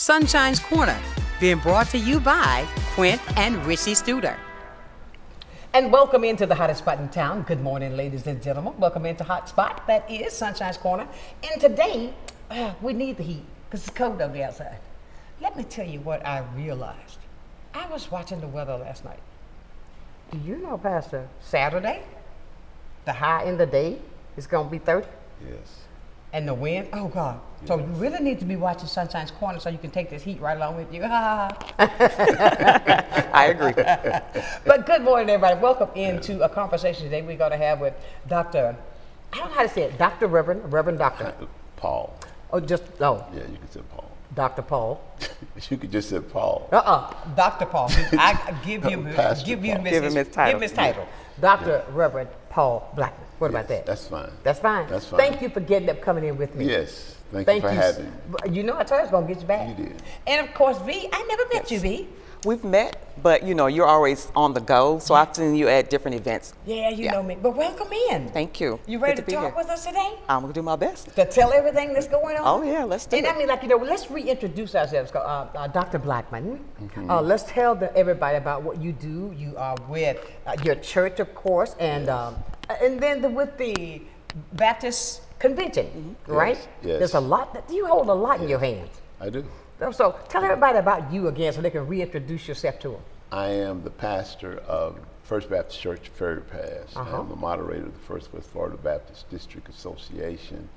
Sunshine's Corner, being brought to you by Quint and Richie Studer. And welcome into the hottest spot in town. Good morning, ladies and gentlemen. Welcome into Hot Spot. That is Sunshine's Corner. And today, we need the heat because it's cold on the outside. Let me tell you what I realized. I was watching the weather last night. Do you know, Pastor, Saturday, the high in the day is going to be 30? Yes. And the wind, oh God. Yes. So you really need to be watching Sunshine's Corner so you can take this heat right along with you. I agree. But good morning, everybody. Welcome into a conversation today we're going to have with Dr. I don't know how to say it, Dr. Reverend Doctor. Paul. Oh, just, Yeah, you can say Paul. Dr. Paul. You could just say Paul. Dr. Paul. I give you Pastor Paul. Give him his title. Give him his title. Dr. Reverend Paul Blackman. What about that? That's fine. That's fine. That's fine. Thank you for getting up, coming in with me. Yes. Thank you for having me. You know, I told you I was going to get you back. You did. And of course, V, I never met you, V. We've met, but you know, you're always on the go, so I've seen you at different events. Yeah, you know me. But welcome in. Thank you. You ready Good to be talk here. with us today? I'm gonna do my best. To tell everything that's going on? Oh yeah, let's do And it. I mean, like, you know, let's reintroduce ourselves. Dr. Blackman, let's tell everybody about what you do. You are with your church, of course, and then with the Baptist Convention, right? Yes. There's a lot. You hold a lot in your hands. I do. So tell everybody about you again so they can reintroduce yourself to them. I am the pastor of First Baptist Church, Ferry Pass. I am the moderator of the First West Florida Baptist District Association.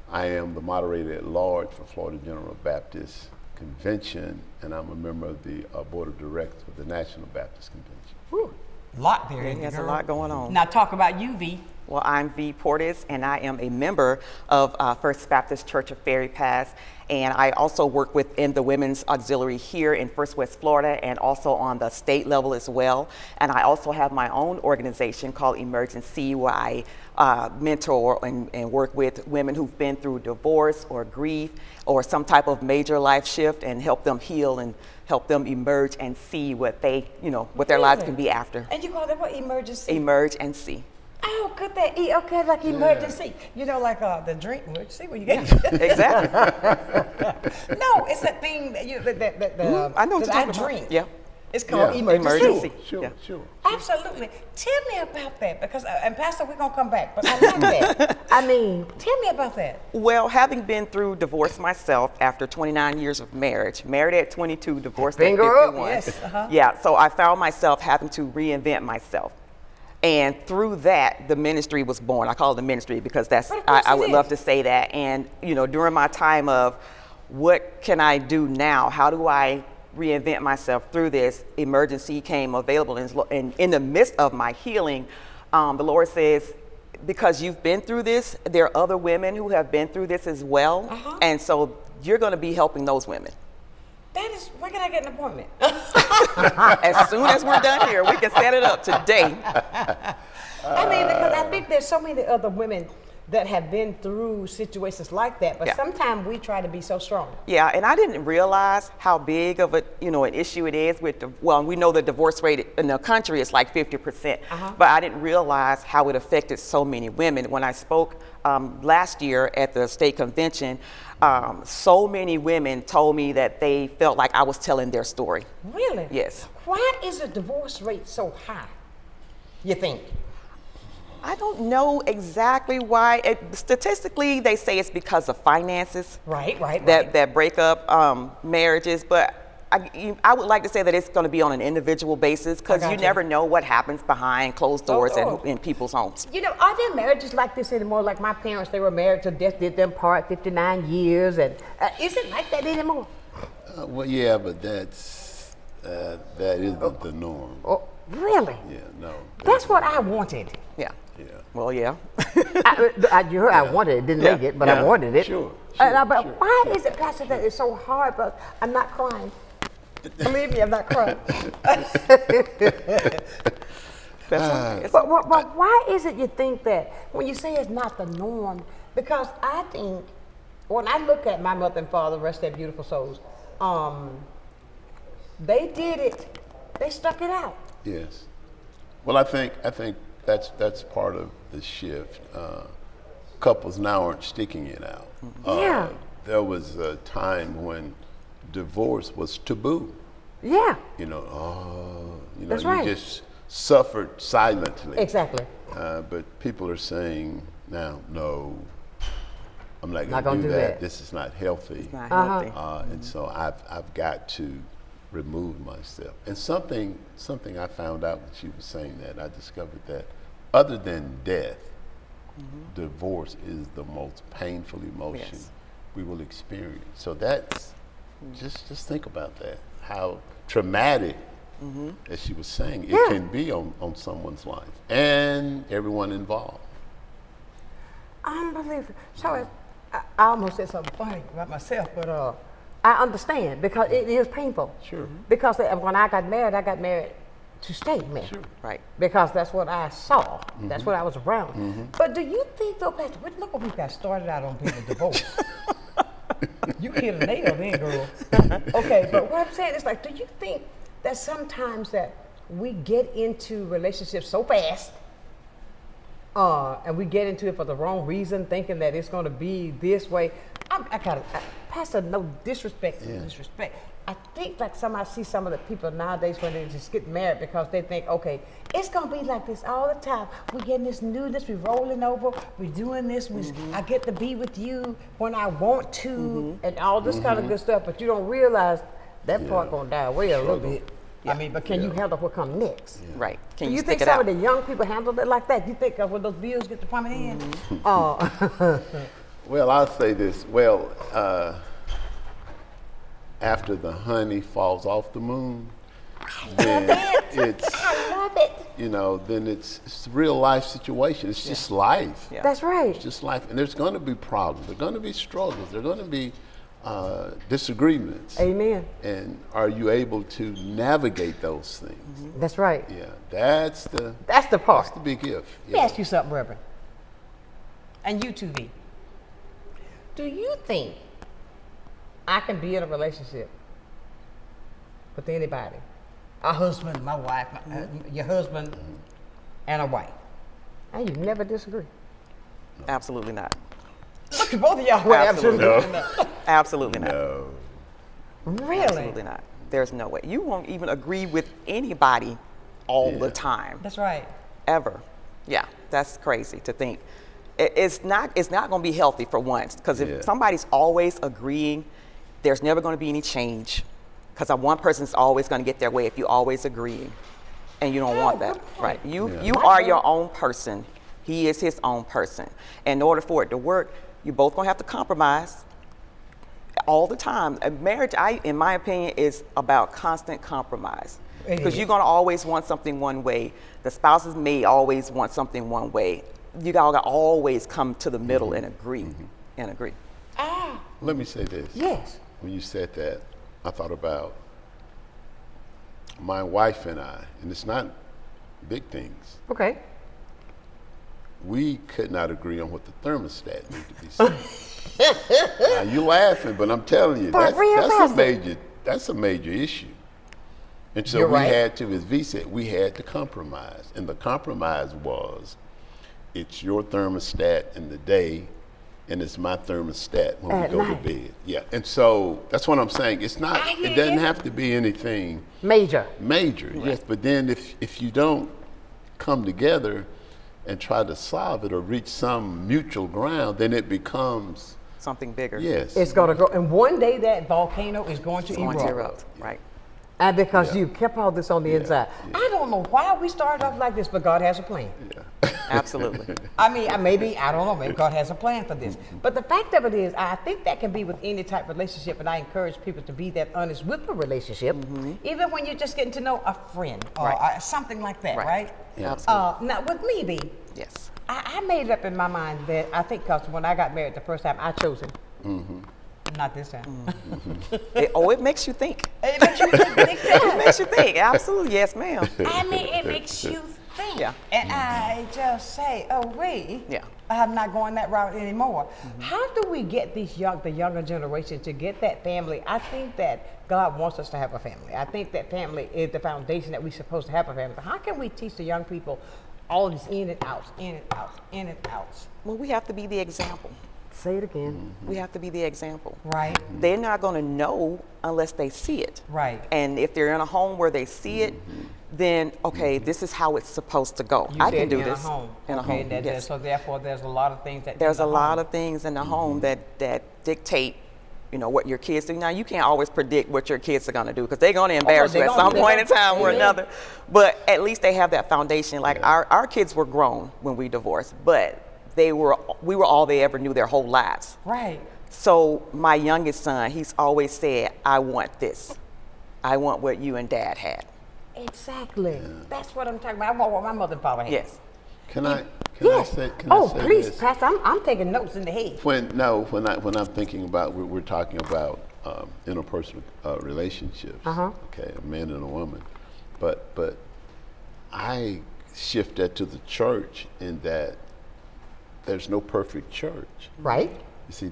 I am the moderator at large for Florida General Baptist Convention, and I'm a member of the board of directors of the National Baptist Convention. Whew. Lot there. There's a lot going on. Now talk about you, V. Well, I'm V. Portis, and I am a member of First Baptist Church of Ferry Pass, and I also work within the Women's Auxiliary here in First West Florida and also on the state level as well. And I also have my own organization called Emergency, where I mentor and work with women who've been through divorce or grief or some type of major life shift and help them heal and help them emerge and see what they, you know, what their lives can be after. And you call that what, emergency? Emerge and see. Oh, good that okay, like emergency. You know, like the drink emergency where you get. Exactly. No, it's that thing that I know what that you're I talking about. drink. Yeah. It's called Yeah. emergency. Sure, Yeah. sure. Absolutely. Tell me about that because, and Pastor, we're gonna come back, but I like that. I mean, tell me about that. Well, having been through divorce myself after 29 years of marriage, married at 22, divorced Finger at up. 51. Yes. Yeah, so I found myself having to reinvent myself. And through that, the ministry was born. I call it the ministry because that's, But of course I it would is. love to say that. And, you know, during my time of what can I do now? How do I reinvent myself through this? Emergency came available. And in the midst of my healing, the Lord says, because you've been through this, there are other women who have been through this as well. And so you're going to be helping those women. That is, where can I get an appointment? As soon as we're done here, we can set it up today. I mean, because I think there's so many other women that have been through situations like that, but Yeah. sometimes we try to be so strong. Yeah, and I didn't realize how big of a, you know, an issue it is with well, we know the divorce rate in the country is like 50%, but I didn't realize how it affected so many women. When I spoke last year at the state convention, so many women told me that they felt like I was telling their story. Really? Yes. Why is the divorce rate so high, you think? I don't know exactly why. Statistically, they say it's because of finances. Right. That break up marriages, but I would like to say that it's going to be on an individual basis because I you got never know what happens behind closed doors in people's homes. You know, are there marriages like this anymore? Like my parents, they were married till death did them part, 59 years, and is it like that anymore? Well, yeah, but that isn't the norm. Oh, really? Yeah, no. That's what I wanted. Yeah. Yeah. Well, yeah. You heard I wanted it, didn't make it, but I wanted it. Sure. But why is it, Pastor, that it's so hard? But I'm not crying. Believe me, I'm not crying. But why is it you think that when you say it's not the norm? Because I think when I look at my mother and father, rest their beautiful souls, they did it. They stuck it out. Yes. Well, I think that's part of the shift. Couples now aren't sticking it out. Yeah. There was a time when divorce was taboo. Yeah, That's you right. just suffered silently. exactly. But people are saying now, no, I'm not Not going gonna to do do that. that. This is not healthy. It's not healthy. And so I've got to remove myself. And something I found out when she was saying that, I discovered that other than death, divorce is the most painful emotion Yes. we will experience. So that's just think about that. How traumatic, as she was saying, it Yeah. can be on someone's life and everyone involved. Unbelievable. So I almost said something funny about myself, but I understand because it is painful. Sure. Because when I got married to stay married. Sure. Right. Because that's what I saw. That's what I was around. But do you think, though, Pastor, look what we got started out on people divorce. You hit a nail then, girl. Okay, but what I'm saying is like, do you think that sometimes that we get into relationships so fast, and we get into it for the wrong reason, thinking that it's going to be this way? Pastor, no disrespect, disrespect. I think like I see some of the people nowadays when they just get married because they think, okay, it's gonna be like this all the time. We're getting this newness, we're rolling over, we're doing this, I get to be with you when I want to, and all this kind of good stuff, but you don't realize that part gonna die away a little bit. I mean, but can you handle what comes next? Right. Can Do you you think stick it some out? of the young people handle it like that? You think when those bills get to coming in? Well, I'll say this. After the honey falls off the moon, then it's, I love it. then it's a real life situation. It's just life. Yeah. That's right. It's just life. And there's going to be problems. There's going to be struggles. There's going to be disagreements. Amen. And are you able to navigate those things? That's right. Yeah, that's the Part. big if. Let me ask you something, Reverend. And you too, V. Do you think I can be in a relationship with anybody? A husband, my wife, your husband, and a wife. And you never disagree. Absolutely not. Look at both of y'all. Well, Absolutely. absolutely. No. Absolutely not. No. Really? Absolutely not. There's no way. You won't even agree with anybody all the Yeah. time. That's right. Ever. Yeah, that's crazy to think. It's not going to be healthy for once, because if Yeah. somebody's always agreeing, there's never going to be any change, because one person's always going to get their way if you're always agreeing, and you don't want that, right? You are your own person. He is his own person. In order for it to work, you're both going to have to compromise all the time. A marriage, in my opinion, is about constant compromise. Because you're going to always want something one way. The spouses may always want something one way. You got to always come to the middle and agree. And agree. Let me say this. Yes. When you said that, I thought about my wife and I, and it's not big things. Okay. We could not agree on what the thermostat needed to be set. Now, you laughing, but I'm telling you, For real, that's a major issue. And so You're we right. had to, as V said, we had to compromise. And the compromise was, it's your thermostat in the day, and it's my thermostat when At we go night. to bed. Yeah, and so that's what I'm saying. It's not. I hear It doesn't you. have to be anything Major. major. Yes, but then if you don't come together and try to solve it or reach some mutual ground, then it becomes Something bigger. yes. It's going to go. And one day that volcano is going to It's going to erupt. erupt. Right. And because Yeah. you kept all this on the inside. I don't know why we started off like this, but God has a plan. Absolutely. I mean, I don't know, maybe God has a plan for this. But the fact of it is, I think that can be with any type of relationship, and I encourage people to be that honest with the relationship, even when you're just getting to know a friend or Right. something like that, Right. right? Yeah. Absolutely. Now, with me, B, Yes. I made it up in my mind that I think because when I got married the first time, I chose him. Not this time. It makes you think. It makes you think big time. It makes you think. Absolutely. Yes, ma'am. I mean, it makes you think. Yeah. And I just say, oh, wait. Yeah. I'm not going that route anymore. How do we get the younger generation to get that family? I think that God wants us to have a family. I think that family is the foundation that we're supposed to have a family. But how can we teach the young people all these in and outs, in and outs, in and outs? Well, we have to be the example. Say it again. We have to be the example. Right. They're not going to know unless they see it. Right. And if they're in a home where they see it, then okay, this is how it's supposed to go. You I said can do in this a home. in a Okay, home. that- Yes. So therefore, there's a lot of things that There's in a the lot home. of things in the home that dictate, what your kids do. Now you can't always predict what your kids are going to do because they're going to embarrass you they're at gonna some do point in that. time or Amen. another. But at least they have that foundation. Like our kids were grown when we divorced, but we were all they ever knew their whole lives. Right. So my youngest son, he's always said, I want this. I want what you and dad had. Exactly. That's what I'm talking about. I want what my mother and father had. Yes. Can I Yes. say Please, this? Pastor. I'm taking notes in the head. When I'm thinking about, we're talking about interpersonal relationships, okay, a man and a woman, but I shift that to the church in that there's no perfect church. Right. You see,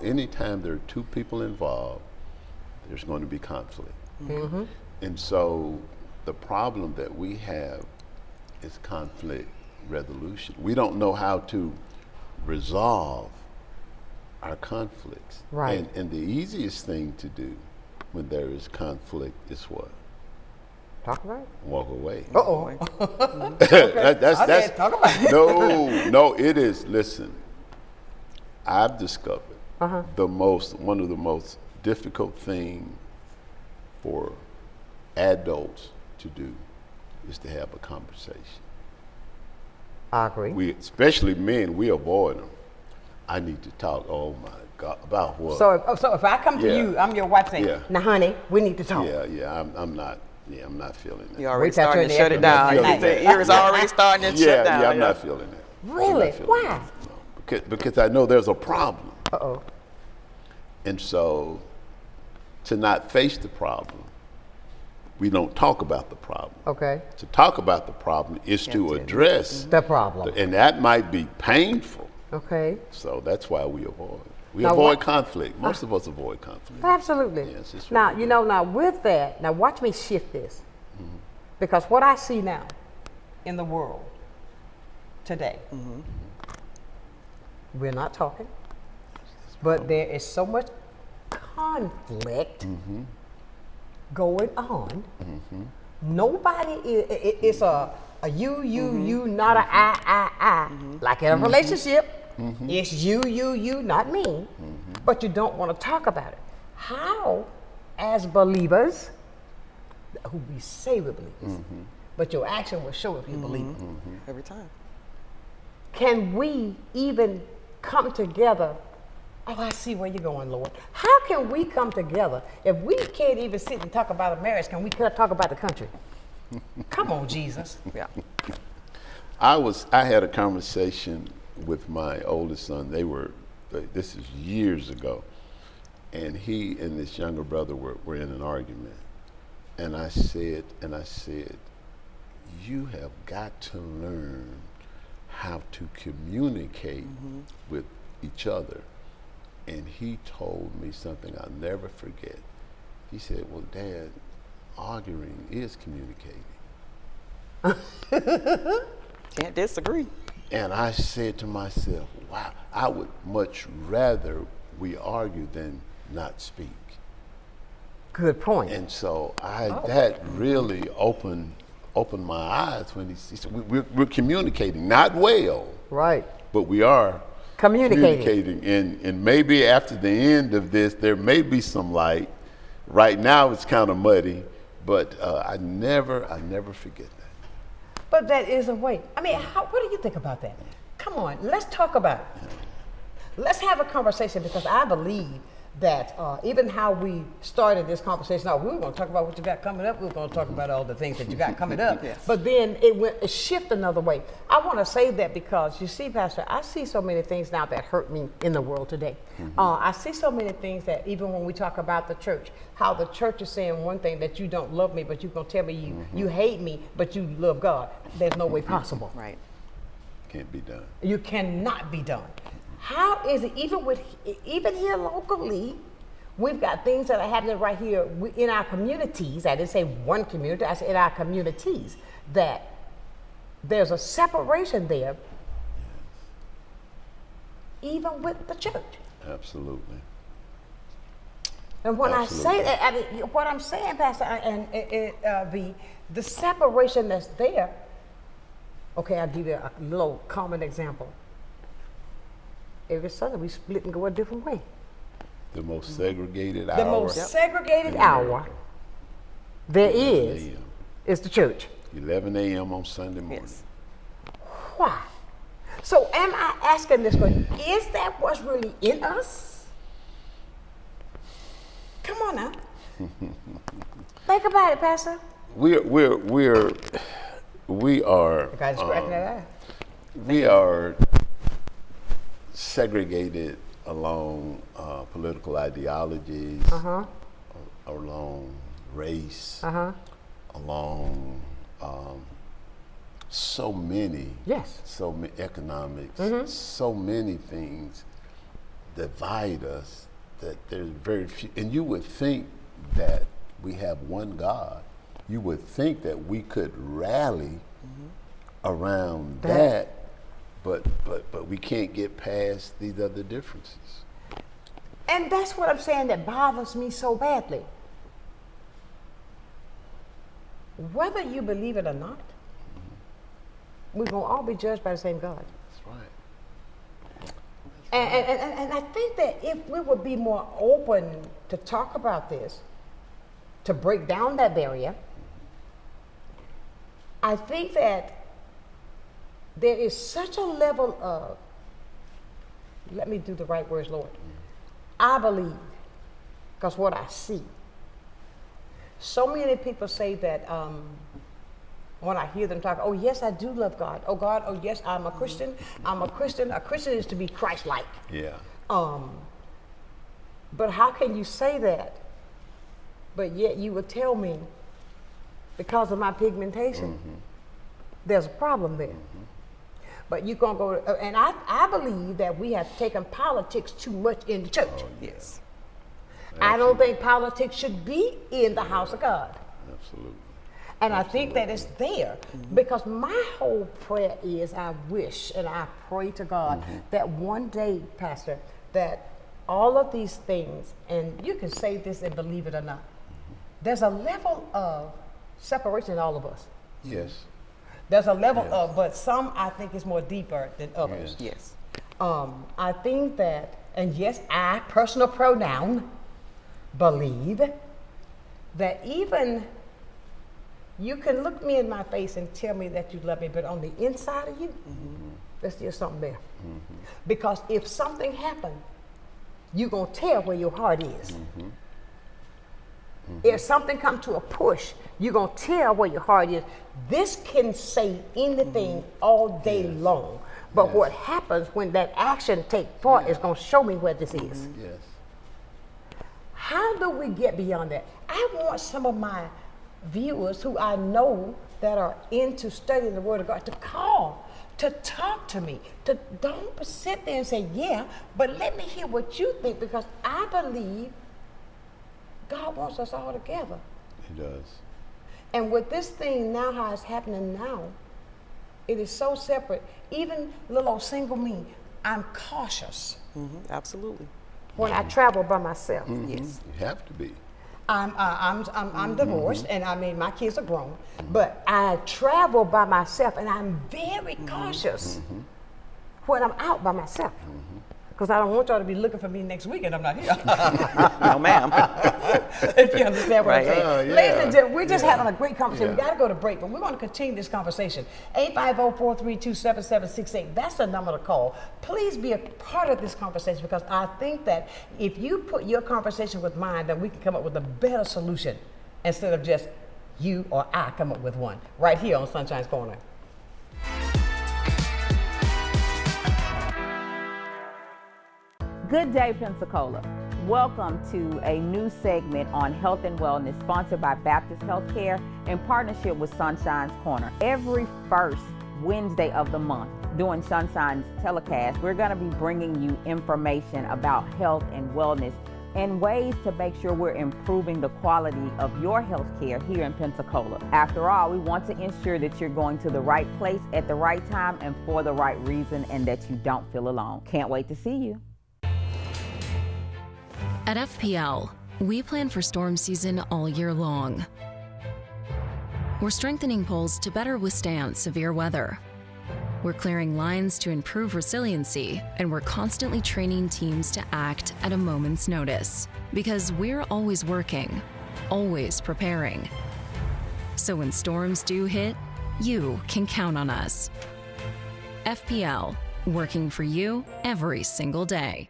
anytime there are two people involved, there's going to be conflict. And so the problem that we have is conflict resolution. We don't know how to resolve our conflicts. Right. And the easiest thing to do when there is conflict is what? Talk about it. Walk away. Uh-oh. That's talk about it. No, it is. Listen, I've discovered one of the most difficult things for adults to do is to have a conversation. I agree. Especially men, we avoid them. I need to talk. Oh my God, about what? So if I come to Yeah. you, I'm your wife saying, Yeah. now honey, we need to talk. I'm not feeling it. You're already Wait till I starting turn to the shut air it down. conditioner The on. ears already starting to shut down. I'm not feeling it. I'm not Really? feeling Why? it. No, because I know there's a problem. Uh-oh. And so to not face the problem, we don't talk about the problem. Okay. To talk about the problem is to address, The problem. and that might be painful. Okay. So that's why we avoid. We Now avoid what- conflict. Most of us avoid conflict. Absolutely. Yes, it's Now, really now with that, now watch me shift this. Because what I see now in the world today, we're not talking, but there is so much conflict going on. Nobody it's a you, not a I. Like in a relationship, it's you, not me. But you don't want to talk about it. How, as believers, who we say we're believers, but your action will show if you believe it. Every time. Can we even come together? Oh, I see where you're going, Lord. How can we come together if we can't even sit and talk about a marriage? Can we talk about the country? Come on, Jesus. Yeah. I had a conversation with my oldest son. This is years ago, and he and this younger brother were in an argument. And I said, you have got to learn how to communicate with each other. And he told me something I'll never forget. He said, well, Dad, arguing is communicating. Can't disagree. And I said to myself, wow, I would much rather we argue than not speak. Good point. And so that really opened my eyes when he said, we're communicating, not well, Right. but we are Communicating. And maybe after the end of this, there may be some light. Right now it's kind of muddy, but I never forget that. But that is a way. I mean, what do you think about that? Come on, let's talk about it. Let's have a conversation because I believe that even how we started this conversation, now we were going to talk about what you got coming up. We were going to talk about all the things that you got coming up. Yes. But then it shifted another way. I want to say that because you see, Pastor, I see so many things now that hurt me in the world today. I see so many things that even when we talk about the church, how the church is saying one thing that you don't love me, but you're going to tell me you hate me, but you love God. There's no way possible. Right. Can't be done. You cannot be done. How is it even here locally? We've got things that are happening right here in our communities. I didn't say one community. I said in our communities that there's a separation there even with the church. Absolutely. And when Absolutely. I say that, I mean, what I'm saying, Pastor, and the separation that's there. Okay, I'll give you a little common example. Every Sunday we split and go a different way. The most segregated The hour. most segregated in hour America. there 11 is a.m. is the church. 11 a.m. on Sunday morning. Yes. Why? So am I asking this question? Is that what's really in us? Come on now. Think about it, Pastor. We are Guys scratching that eye. we are segregated along political ideologies, along race, along so many, Yes. so many economics, so many things divide us that there's very few. And you would think that we have one God. You would think that we could rally around that, but we can't get past these other differences. And that's what I'm saying that bothers me so badly. Whether you believe it or not, we're going to all be judged by the same God. That's right. And I think that if we would be more open to talk about this, to break down that barrier, I think that there is such a level of, let me do the right words, Lord. I believe, because what I see. So many people say that when I hear them talk, oh yes, I do love God. Oh God, oh yes, I'm a Christian. I'm a Christian. A Christian is to be Christ-like. Yeah. But how can you say that, but yet you would tell me, because of my pigmentation, there's a problem there. But you're going to go, and I believe that we have taken politics too much in the church. Yes. I don't think politics should be in the house of God. Absolutely. And I think that it's there because my whole prayer is I wish and I pray to God that one day, Pastor, that all of these things, and you can say this and believe it or not, there's a level of separation in all of us. Yes. There's a level of, but some I think is more deeper than others. Yes. I think that, and yes, I, personal pronoun, believe that even you can look me in my face and tell me that you love me, but on the inside of you, there's still something there. Because if something happened, you're going to tell where your heart is. If something comes to a push, you're going to tell where your heart is. This can say anything all day long. But what happens when that action takes part is going to show me where this is. Yes. How do we get beyond that? I want some of my viewers who I know that are into studying the Word of God to call, to talk to me, to don't sit there and say, yeah, but let me hear what you think, because I believe God wants us all together. He does. And with this thing now, how it's happening now, it is so separate. Even little old single me, I'm cautious Absolutely. when I travel by myself. Yes. You have to be. I'm divorced, and I mean my kids are grown, but I travel by myself, and I'm very cautious when I'm out by myself, because I don't want y'all to be looking for me next week and I'm not here. No, ma'am. If you understand what I'm saying. Yeah. Ladies and gentlemen, we're just having a great conversation. We got to go to break, but we're going to continue this conversation. 850-432-7768. That's the number to call. Please be a part of this conversation, because I think that if you put your conversation with mine, then we can come up with a better solution instead of just you or I come up with one. Right here on Sunshine's Corner. Good day, Pensacola. Welcome to a new segment on health and wellness sponsored by Baptist Healthcare in partnership with Sunshine's Corner. Every first Wednesday of the month during Sunshine's telecast, we're going to be bringing you information about health and wellness and ways to make sure we're improving the quality of your health care here in Pensacola. After all, we want to ensure that you're going to the right place at the right time and for the right reason, and that you don't feel alone. Can't wait to see you. At FPL, we plan for storm season all year long. We're strengthening poles to better withstand severe weather. We're clearing lines to improve resiliency, and we're constantly training teams to act at a moment's notice. Because we're always working, always preparing. So when storms do hit, you can count on us. FPL, working for you every single day.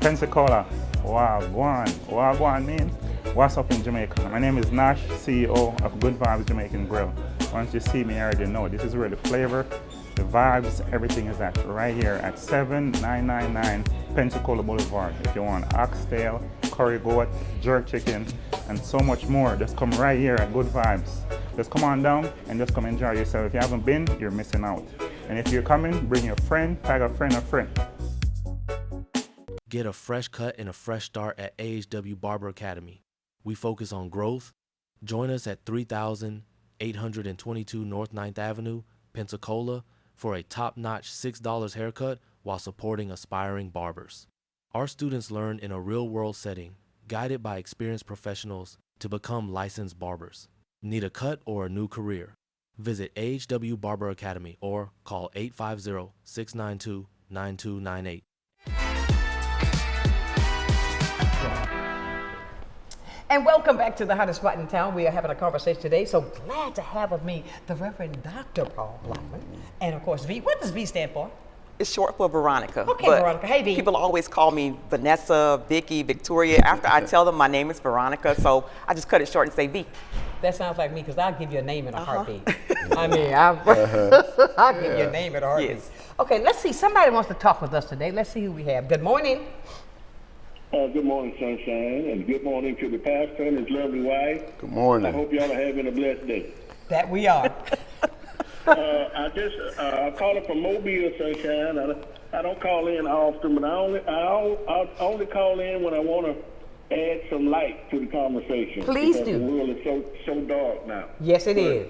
Pensacola, Wagwan mean? What's up in Jamaica? My name is Nash, CEO of Good Vibes Jamaican Grill. Once you see me, you already know this is where the flavor, the vibes, everything is at right here at 7999 Pensacola Boulevard. If you want oxtail, curry goat, jerk chicken, and so much more, just come right here at Good Vibes. Just come on down and just come enjoy yourself. If you haven't been, you're missing out. And if you're coming, bring your friend, tag a friend, Get a fresh cut and a fresh start at AHW Barber Academy. We focus on growth. Join us at 3822 North 9th Avenue, Pensacola, for a top-notch $6 haircut while supporting aspiring barbers. Our students learn in a real-world setting, guided by experienced professionals to become licensed barbers. Need a cut or a new career? Visit AHW Barber Academy or call 850-692-9298. And welcome back to the hottest spot in town. We are having a conversation today, so glad to have with me the Reverend Dr. Paul Blackman, and of course V. What does V stand for? It's short for Veronica. Okay, but Veronica. Hey, V. People always call me Vanessa, Vicky, Victoria. After I tell them my name is Veronica, so I just cut it short and say V. That sounds like me, because I'll give you a name in a heartbeat. I mean, I'll give you a name in a heartbeat. Yes. Okay, let's see. Somebody wants to talk with us today. Let's see who we have. Good morning. Good morning, Sonshine, and good morning to the pastor and his lovely wife. Good morning. I hope y'all are having a blessed day. That we are. I'm calling from Mobile, Sonshine. I don't call in often, but I only call in when I want to add some light to the conversation. Please because do. The world is so dark now. Yes, it is.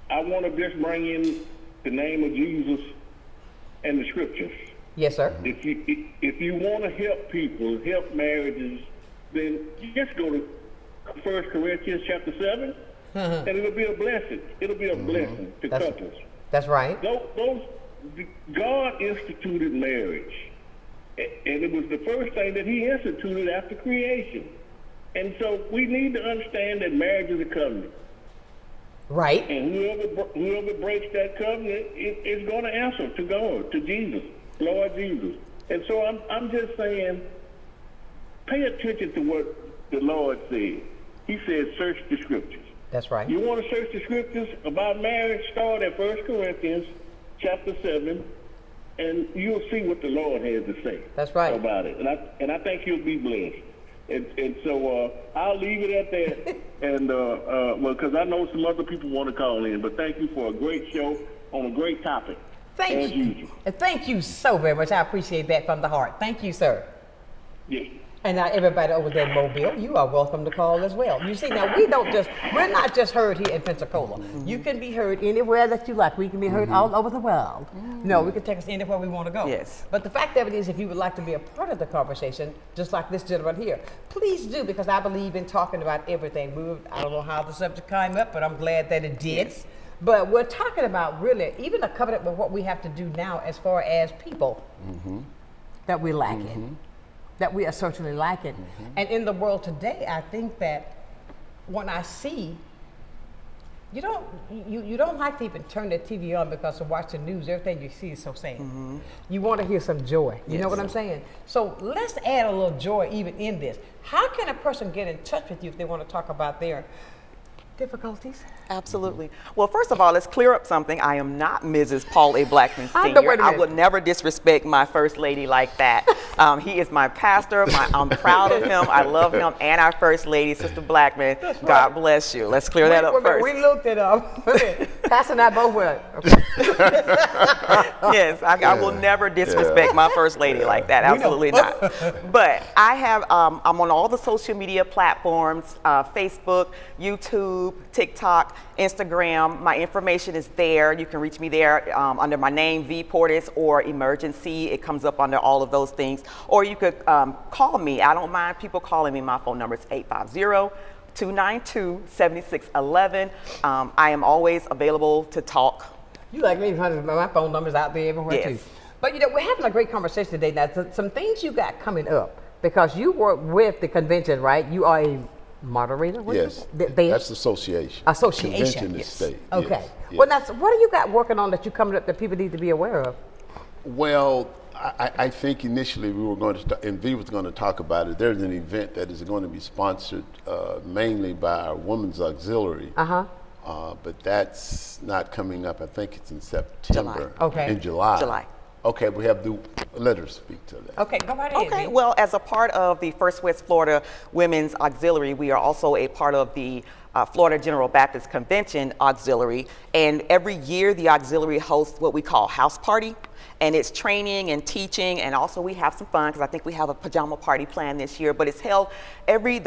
I want to just bring in the name of Jesus and the scriptures. Yes, sir. If you want to help people, help marriages, then just go to 1 Corinthians chapter 7, and it'll be a blessing. It'll be a blessing to couples. That's right. God instituted marriage, and it was the first thing that He instituted after creation. And so we need to understand that marriage is a covenant. Right. And whoever breaks that covenant is going to answer to God, to Jesus. Lord Jesus. And so I'm just saying, pay attention to what the Lord said. He said, search the scriptures. That's right. You want to search the scriptures about marriage, start at 1 Corinthians chapter 7, and you'll see what the Lord has to say. That's right. About it. And I think you'll be blessed. And so I'll leave it at that. And because I know some other people want to call in, but thank you for a great show on a great topic. Thank you. Thank you so very much. I appreciate that from the heart. Thank you, sir. Yes. And now everybody over there in Mobile, you are welcome to call as well. You see, now we're not just heard here in Pensacola. Mm-hmm. You can be heard anywhere that you like. We can be heard all over the world. Mm-hmm. No, we can take us anywhere we want to go. Yes. But the fact of it is, if you would like to be a part of the conversation, just like this gentleman here, please do, because I believe in talking about everything. I don't know how the subject came up, but I'm glad that it did. Yes. But we're talking about really even a covenant with what we have to do now as far as people that we're lacking, that we are certainly lacking. And in the world today, I think that when I see, you don't like to even turn the TV on because to watch the news, everything you see is so sad. You want to hear some joy. You know what I'm saying? So let's add a little joy even in this. How can a person get in touch with you if they want to talk about their difficulties? Absolutely. Well, first of all, let's clear up something. I am not Mrs. Paul A. Blackman Oh, Sr. no, wait a I minute. would never disrespect my first lady like that. He is my pastor. I'm proud of him. I love him. And our first lady, Sister Blackman. God bless you. Let's clear that up first. We looked it up. Pastor and I both went. Yes, I will never disrespect my first lady like that. Absolutely not. But I have, I'm on all the social media platforms, Facebook, YouTube, TikTok, Instagram. My information is there. You can reach me there under my name, V Portis, or Emergency. It comes up under all of those things. Or you could call me. I don't mind people calling me. My phone number is 850-292-7611. I am always available to talk. You like me, honey, my phone number's out there everywhere Yes. too. But we're having a great conversation today. Now, some things you got coming up, because you work with the convention, right? You are a moderator? What Yes, is it? that's association. Association. Convention is state. Okay. Yes, Well, yes. now, what do you got working on that you coming up that people need to be aware of? Well, I think initially we were going to, and V was going to talk about it. There's an event that is going to be sponsored mainly by our Women's Auxiliary. But that's not coming up. I think it's in September. Okay. In July. July. Okay, we have to let her speak to that. Okay, go right ahead. Okay, V. well, as a part of the First West Florida Women's Auxiliary, we are also a part of the Florida General Baptist Convention Auxiliary. And every year, the auxiliary hosts what we call house party. And it's training and teaching, and also we have some fun because I think we have a pajama party planned this year. But it's held every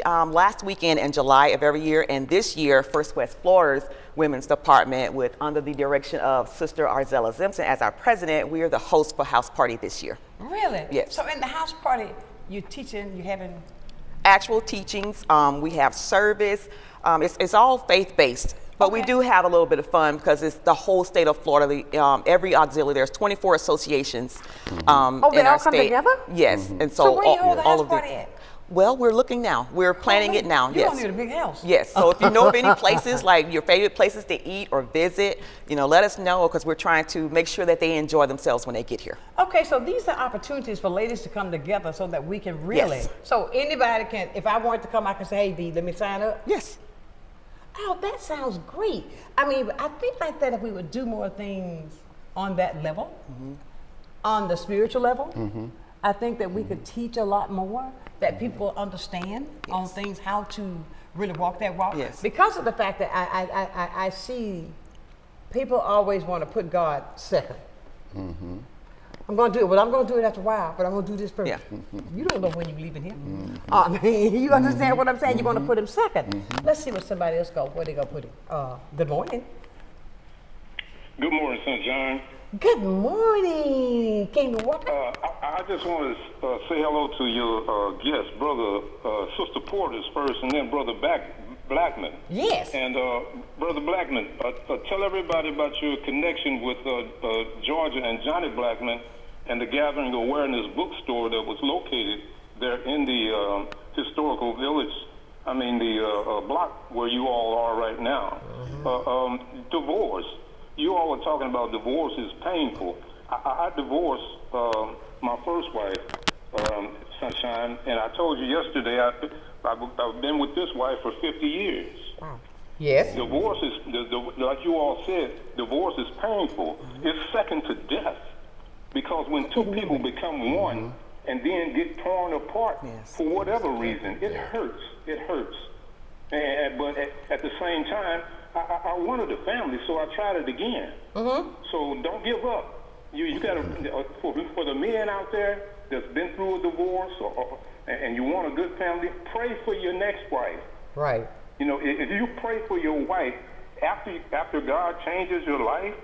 last weekend in July of every year. And this year, First West Florida's Women's Department, with under the direction of Sister Arzella Simpson as our president, we are the host for House Party this year. Really? Yes. So in the house party, you're teaching, you're having... Actual teachings, we have service. It's all faith-based. But we do have a little bit of fun because it's the whole state of Florida. Every auxiliary, there's 24 associations they in all our come state. together? Yes, and So so, where you hold the all house of party at? Well, we're looking now. We're planning it now. You Yes. don't need a big house. Yes. So if you know of any places, like your favorite places to eat or visit, let us know because we're trying to make sure that they enjoy themselves when they get here. Okay, so these are opportunities for ladies to come together so that we can really... Yes. So anybody can, if I wanted to come, I can say, hey, V, let me sign up? Yes. Oh, that sounds great. I mean, I think like that if we would do more things on that level, on the spiritual level, I think that we could teach a lot more, that people understand on things, how to really walk that walk. Yes. Because of the fact that I see people always want to put God second. I'm going to do it, but I'm going to do it after a while, but I'm going to do this first. Yeah. You don't know when you're leaving here. I mean, you understand what I'm saying? You're going to put him second. Let's see what somebody else where they going to put him. Good morning. Good morning, Sonshine. Good morning, King Walker. I just want to say hello to your guest, Brother Sister Portis first, and then Brother Blackman. Yes. And Brother Blackman, tell everybody about your connection with Georgia and Johnny Blackman and the Gathering Awareness bookstore that was located there in the historical village. I mean, the block where you all are right now. Divorce. You all are talking about divorce is painful. I divorced my first wife, Sonshine, and I told you yesterday I've been with this wife for 50 years. Wow. Yes. Divorce is, like you all said, divorce is painful. It's second to death. Because when two people become one and then get torn apart for whatever reason, it hurts. It hurts. But at the same time, I wanted a family, so I tried it again. So don't give up. You got to, for the men out there that's been through a divorce and you want a good family, pray for your next wife. Right. If you pray for your wife, after God changes your life,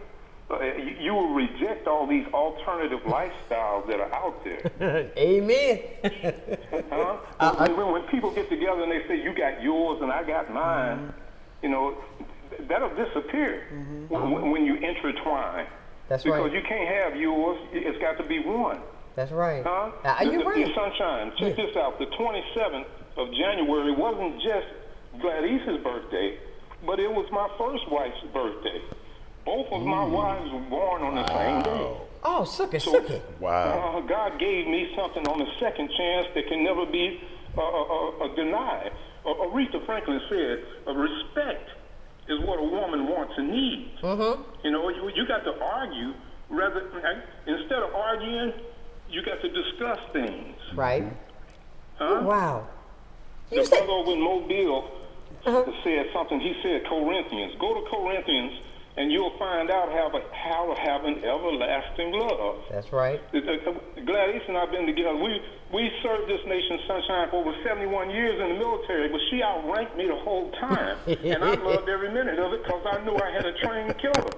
you will reject all these alternative lifestyles that are out there. Amen. When people get together and they say, you got yours and I got mine, that'll disappear when you intertwine. That's because right. you can't have yours. It's got to be one. That's right. Huh? Are you right? The Sonshine, check this out. The 27th of January wasn't just Gladys's birthday, but it was my first wife's birthday. Both of my wives were born on the same day. Oh, sucky. Wow. God gave me something on the second chance that can never be denied or Aretha Franklin said, respect is what a woman wants and needs. You know, you got to argue instead of arguing, you got to discuss things. Right. Huh? Wow. The brother over in Mobile said something. He said Corinthians. Go to Corinthians and you'll find out how to have an everlasting love. That's right. Gladys and I have been together. We served this nation, Sonshine, for over 71 years in the military, but she outranked me the whole time. And I loved every minute of it because I knew I had a trained killer.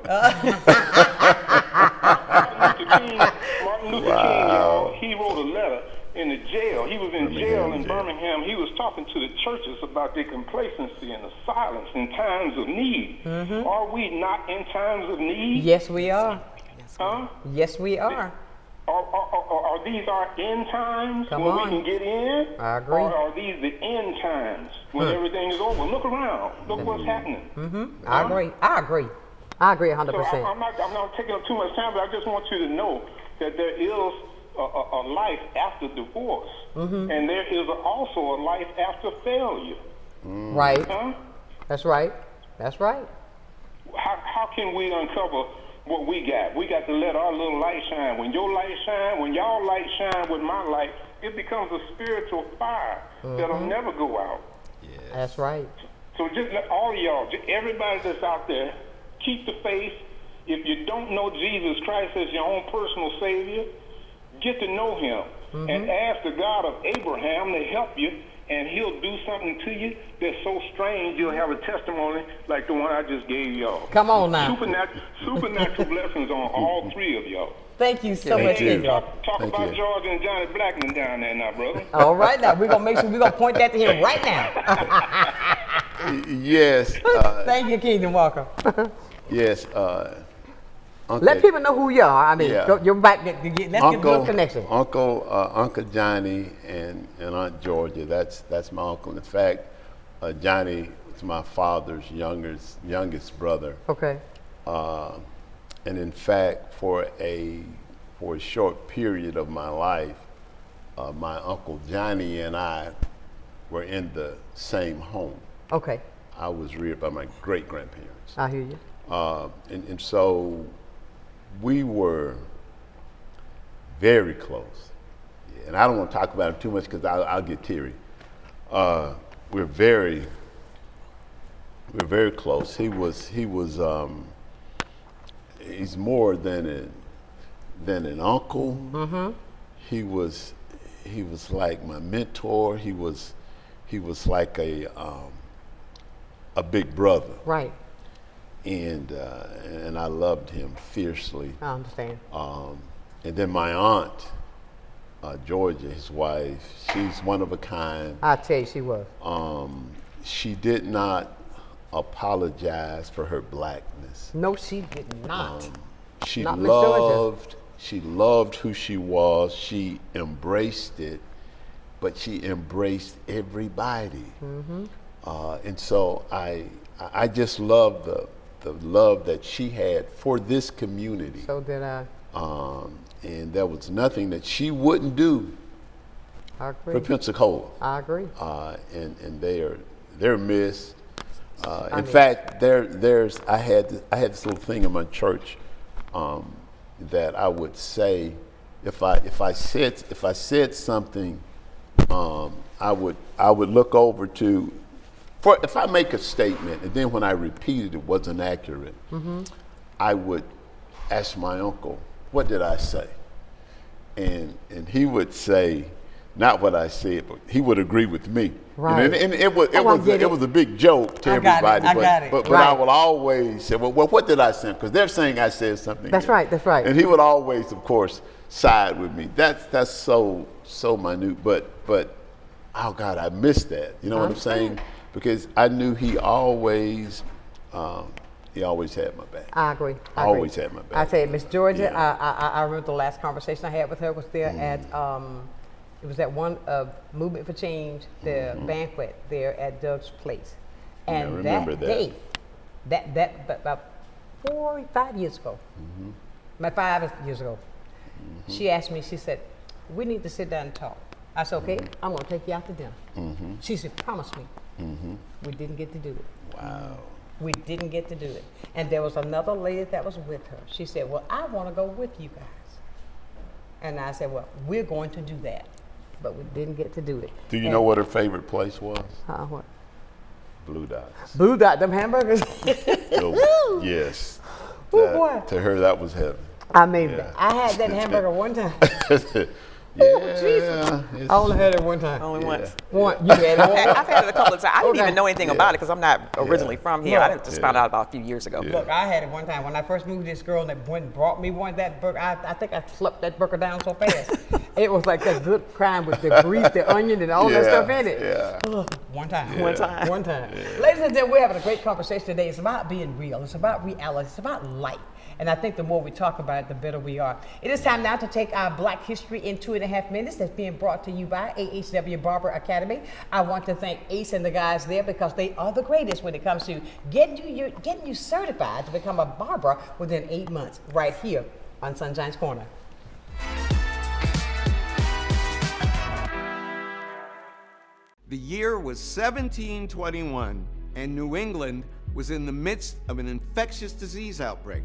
Martin Luther King, y'all, he wrote a letter in the jail. He was in jail in Birmingham. He was talking to the churches about their complacency and the silence in times of need. Are we not in times of need? Yes, we are. Huh? Yes, we are. Are these our end times Come when on. we can get in? I agree. Or are these the end times when everything is over? Look around. Look what's happening. I agree. I agree 100%. So I'm not taking up too much time, but I just want you to know that there is a life after divorce, and there is also a life after failure. Right. Huh? That's right. That's right. How can we uncover what we got? We got to let our little light shine. When your light shine, when y'all light shine with my light, it becomes a spiritual fire that'll never go out. That's right. So just let all of y'all, everybody that's out there, keep the faith. If you don't know Jesus Christ as your own personal Savior, get to know him and ask the God of Abraham to help you, and he'll do something to you that's so strange you'll have a testimony like the one I just gave y'all. Come on now. Supernatural blessings on all three of y'all. Thank you so much, King. Talk about George and Johnny Blackman down there now, brother. All right now. We're going to make sure we're going to point that to him right now. Yes. Thank you, Kingdom Walker. Yes. Let people know who you are. I mean, Yeah. you're back. Let's get a good connection. Uncle Johnny and Aunt Georgia. That's my uncle. In fact, Johnny was my father's youngest brother. Okay. And in fact, for a short period of my life, my Uncle Johnny and I were in the same home. Okay. I was reared by my great-grandparents. I hear you. And so we were very close. And I don't want to talk about him too much because I'll get teary. We're very close. He's more than an uncle. He was like my mentor. He was like a big brother. Right. And I loved him fiercely. I understand. And then my aunt, Georgia, his wife, she's one of a kind. I tell you, she was. She did not apologize for her blackness. No, she did not. She Not Miss Georgia. loved who she was. She embraced it, but she embraced everybody. And so I just love the love that she had for this community. So did I. And there was nothing that she wouldn't do I agree. for Pensacola. I agree. And they're missed. In fact, I had this little thing in my church that I would say if I said something, I would look over to. If I make a statement and then when I repeated it wasn't accurate, I would ask my uncle, what did I say? And he would say, not what I said, but he would agree with me. Right. And it was a big joke to everybody. But I will always say, well, what did I say? Because they're saying I said something. That's right. That's right. And he would always, of course, side with me. That's so minute. But oh God, I missed that. You know what I'm saying? Because I knew he always had my back. I agree. Always had my back. I tell you, Miss Georgia, Yeah. I remember the last conversation I had with her was there at, it was at one Movement for Change, the banquet there at Doug's Place. And I remember that day, that about 4 or 5 years ago, about 5 years ago, she asked me, she said, we need to sit down and talk. I said, okay, I'm going to take you out to dinner. She said, promise me. We didn't get to do it. Wow. We didn't get to do it. And there was another lady that was with her. She said, well, I want to go with you guys. And I said, well, we're going to do that. But we didn't get to do it. Do you know what her favorite place was? What? Blue Dots. Blue Dot, them hamburgers. Oh, yes. Ooh, That- boy. To her, that was heaven. I mean, Yeah. I had that hamburger one time. Yeah. I only had it one time. Only once. One, you had it one. I've had it a couple of times. I didn't Okay. even know anything about it because I'm not originally from here. I just found out about a few years ago. Look, I had it one time when I first moved. This girl that went and brought me one that burger. I think I flipped that burger down so fast. It was like that good crime with the grease, the onion, and all that stuff in it. Yeah. Ugh, one time. One time. One time. Ladies and gentlemen, we're having a great conversation today. It's about being real. It's about reality. It's about life. And I think the more we talk about it, the better we are. It is time now to take our Black History in 2.5 minutes. That's being brought to you by AHW Barber Academy. I want to thank Ace and the guys there because they are the greatest when it comes to getting you certified to become a barber within 8 months, right here on Sunshine's Corner. The year was 1721, and New England was in the midst of an infectious disease outbreak,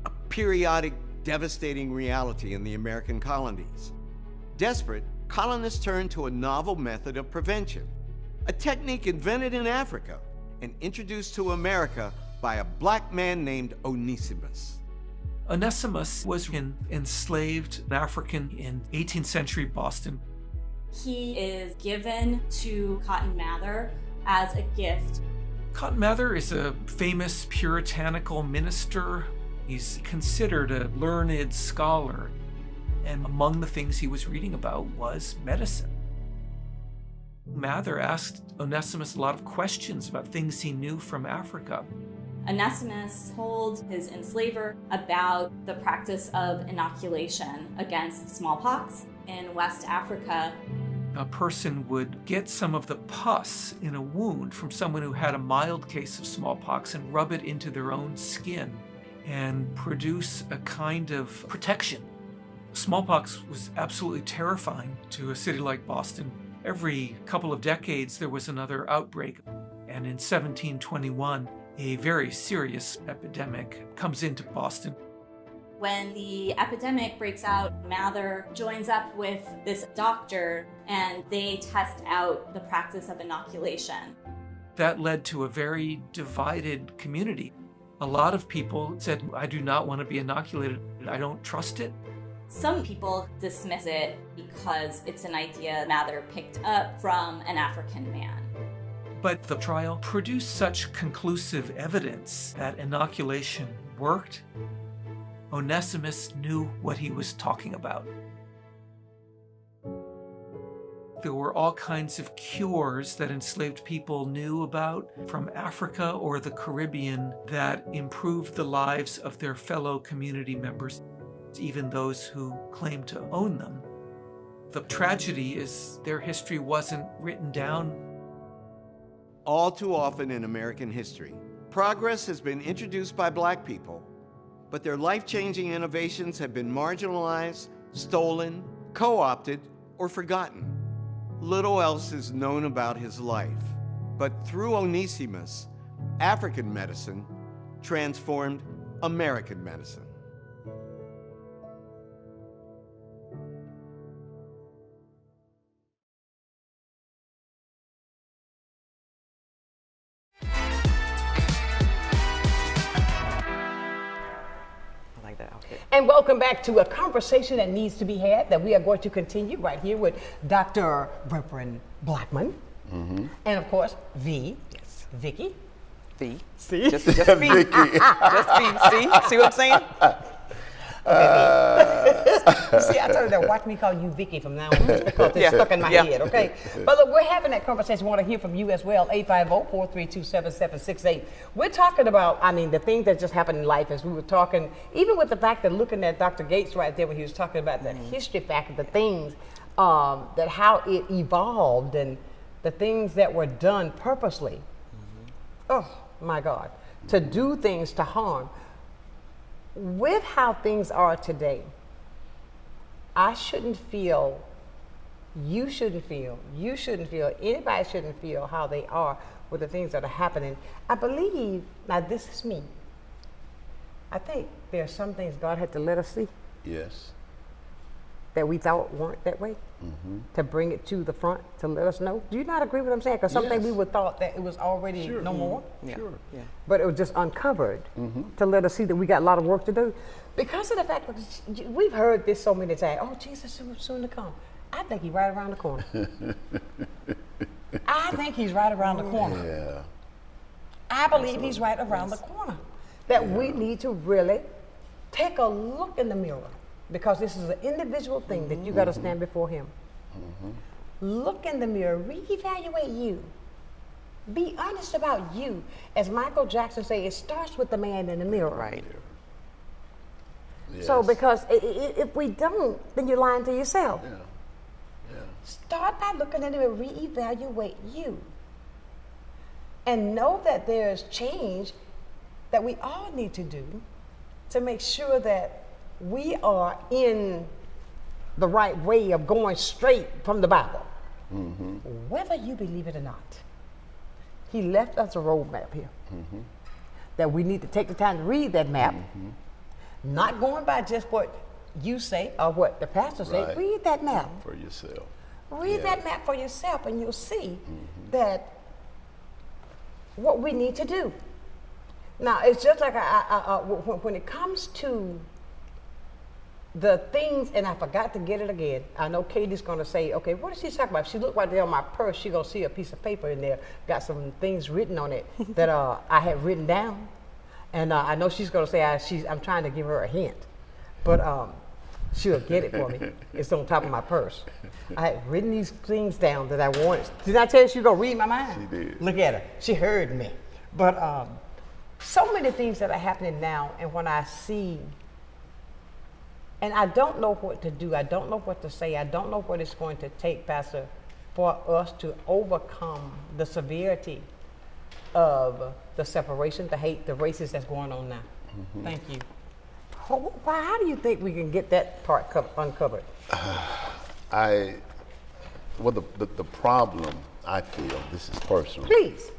a periodic, devastating reality in the American colonies. Desperate, colonists turned to a novel method of prevention, a technique invented in Africa and introduced to America by a black man named Onesimus. Onesimus was an enslaved African in 18th century Boston. He is given to Cotton Mather as a gift. Cotton Mather is a famous puritanical minister. He's considered a learned scholar, and among the things he was reading about was medicine. Mather asked Onesimus a lot of questions about things he knew from Africa. Onesimus told his enslaver about the practice of inoculation against smallpox in West Africa. A person would get some of the pus in a wound from someone who had a mild case of smallpox and rub it into their own skin and produce a kind of protection. Smallpox was absolutely terrifying to a city like Boston. Every couple of decades there was another outbreak, and in 1721 a very serious epidemic comes into Boston. When the epidemic breaks out, Mather joins up with this doctor and they test out the practice of inoculation. That led to a very divided community. A lot of people said, I do not want to be inoculated. I don't trust it. Some people dismiss it because it's an idea Mather picked up from an African man. But the trial produced such conclusive evidence that inoculation worked. Onesimus knew what he was talking about. There were all kinds of cures that enslaved people knew about from Africa or the Caribbean that improved the lives of their fellow community members, even those who claimed to own them. The tragedy is their history wasn't written down. All too often in American history, progress has been introduced by black people, but their life-changing innovations have been marginalized, stolen, co-opted, or forgotten. Little else is known about his life, but through Onesimus, African medicine transformed American medicine. And welcome back to a conversation that needs to be had that we are going to continue right here with Dr. Reverend Blackman. And of course, V. Yes. Vicky. V. See? Just V. Just V. See what I'm saying? See, I told you that watch me call you Vicky from now on because it's stuck in my head, okay? But look, we're having that conversation. We want to hear from you as well, 850-432-7768. We're talking about, the things that just happened in life as we were talking, even with the fact that looking at Dr. Gates right there when he was talking about the history fact of the things, that how it evolved and the things that were done purposely. Oh, my God. To do things to harm. With how things are today, I shouldn't feel you shouldn't feel, anybody shouldn't feel how they are with the things that are happening. I believe, now this is me, I think there are some things God had to let us see Yes. that we thought weren't that way, to bring it to the front, to let us know. Do you not agree with what I'm saying? Because some things we would thought that it was already no more. Sure. Yeah. But it was just uncovered to let us see that we got a lot of work to do. Because of the fact that we've heard this so many times, oh, Jesus is soon to come. I think he's right around the corner. I think he's right around the corner. Yeah. I believe he's right around the corner. That we need to really take a look in the mirror, because this is an individual thing that you got to stand before him. Look in the mirror, reevaluate you. Be honest about you. As Michael Jackson said, it starts with the man in the mirror. Right. So because if we don't, then you're lying to yourself. Yeah. Start by looking in the mirror, reevaluate you. And know that there's change that we all need to do to make sure that we are in the right way of going straight from the Bible. Whether you believe it or not, he left us a roadmap here that we need to take the time to read that map, not going by just what you say or what the pastor say. Read that map for yourself. Read that map for yourself, and you'll see that what we need to do. Now, it's just like when it comes to the things, and I forgot to get it again. I know Katie's going to say, okay, what is she talking about? If she looked right there on my purse, she's going to see a piece of paper in there, got some things written on it that I had written down. And I know she's going to say, I'm trying to give her a hint. But she'll get it for me. It's on top of my purse. I had written these things down that I wanted. Did I tell you she was going to read my mind? She did. Look at her. She heard me. But so many things that are happening now, and when I see, and I don't know what to do, I don't know what to say, I don't know what it's going to take, Pastor, for us to overcome the severity of the separation, the hate, the racism that's going on now. Thank you. How do you think we can get that part uncovered? Well, the problem I feel, this is personal. Please.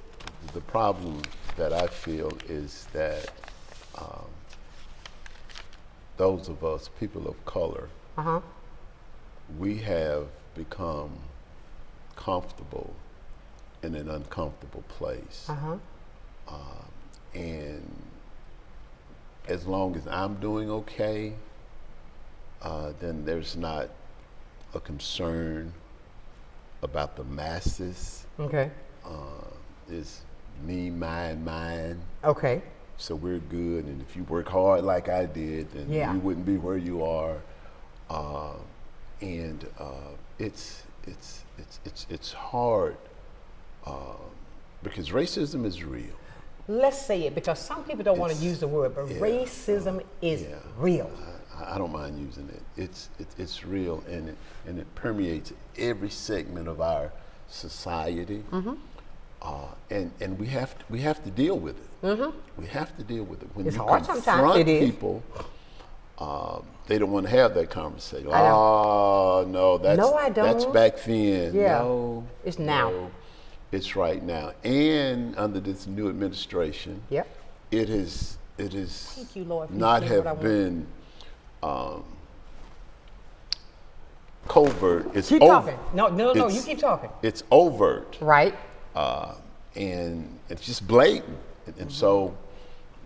The problem that I feel is that those of us, people of color, we have become comfortable in an uncomfortable place. And as long as I'm doing okay, then there's not a concern about the masses. Okay. It's me, mine. Okay. So we're good, and if you work hard like I did, then you wouldn't be where you are. It's hard because racism is real. Let's say it, because some people don't want to use the word, but racism is real. I don't mind using it. It's real, and it permeates every segment of our society. And we have to deal with it. We have to deal with it. When it's you hard confront sometimes. People, they don't want to have that conversation. Oh no, that's back then. Yeah. No, it's now. No, it's right now. And under this new administration, it is Thank you, Lord, not have been covert. It's keep talking. No, you keep talking. It's overt. Right. And it's just blatant. And so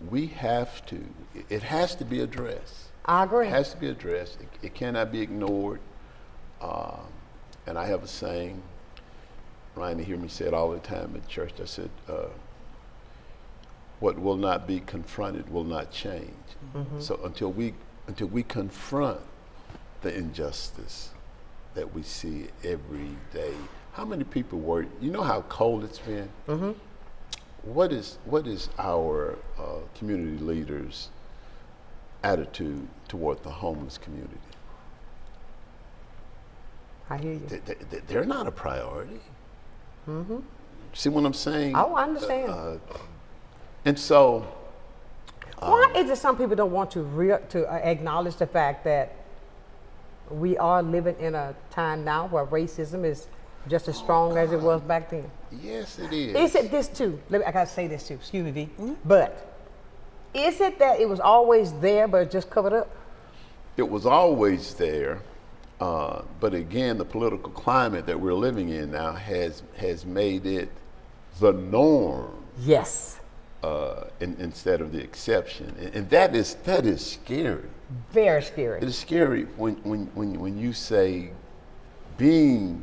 we have to, it has to be addressed. I agree. It has to be addressed. It cannot be ignored. And I have a saying, Ryan, you hear me say it all the time at church. I said, what will not be confronted will not change. So until we confront the injustice that we see every day. How many people work? You know how cold it's been? What is our community leaders' attitude toward the homeless community? I hear you. They're not a priority. See what I'm saying? Oh, I understand. And so, why is it some people don't want to acknowledge the fact that we are living in a time now where racism is just as strong as it was back then. Yes, it is. Is it this too? I gotta say this too, excuse me, V. But is it that it was always there but just covered up? It was always there, but again, the political climate that we're living in now has made it the norm. Yes. Instead of the exception, and that is scary. Very scary. It is scary when you say being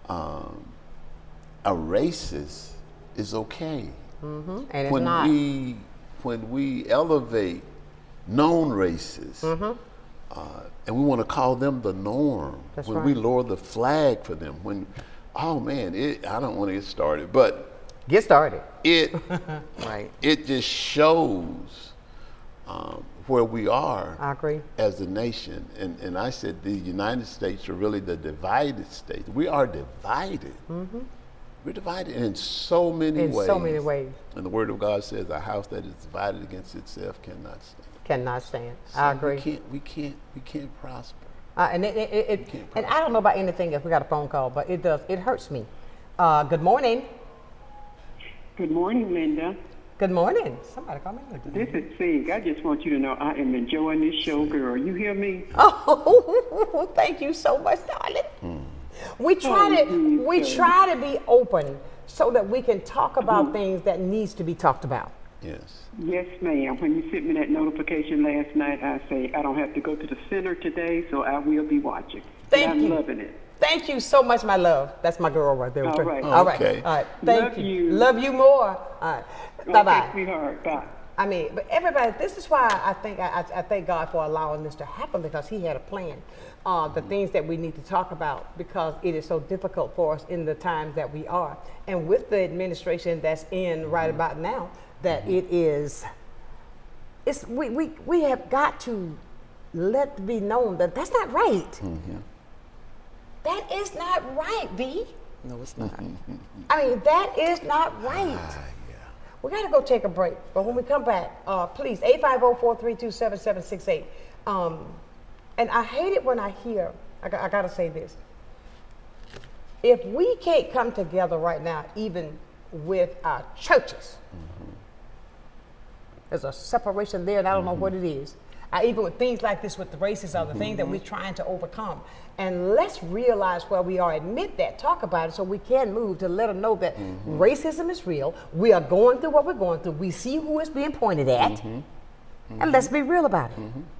a racist is okay. And it's not. When we elevate known racists, and we want to call them the norm. That's when right. we lower the flag for them. I don't want to get started, but get started. It It just shows where we are. I agree. As a nation, and I said the United States are really the divided state. We are divided. We're divided in so many ways. In so many ways. And the Word of God says, "A house that is divided against itself cannot stand." Cannot stand. So I agree. We can't prosper. And I don't know about anything else. We got a phone call, but it does. It hurts me. Good morning. Good morning, Linda. Good morning. Somebody call me. This is Sig. I just want you to know I am enjoying this show, girl. You hear me? Oh, thank you so much, darling. We try to be open so that we can talk about things that needs to be talked about. Yes. Yes, ma'am. When you sent me that notification last night, I say I don't have to go to the center today, so I will be watching. Thank you. I'm loving it. Thank you so much, my love. That's my girl right there. All right. All right. Okay. All right. Thank Love you. Love you more. All right. Bye-bye. Okay, sweetheart. Bye. I mean, but everybody, this is why I thank God for allowing this to happen, because He had a plan. The things that we need to talk about, because it is so difficult for us in the times that we are. And with the administration that's in right about now, that we have got to let it be known that that's not right. That is not right, V. No, it's not. I mean, that is not right. We got to go take a break. But when we come back, please, 850-432-7768. And I hate it when I hear, I got to say this. If we can't come together right now, even with our churches, there's a separation there, and I don't know what it is. Even with things like this, with the racism, the things that we're trying to overcome. And let's realize where we are, admit that, talk about it, so we can move to let them know that racism is real. We are going through what we're going through. We see who is being pointed at. And let's be real about it.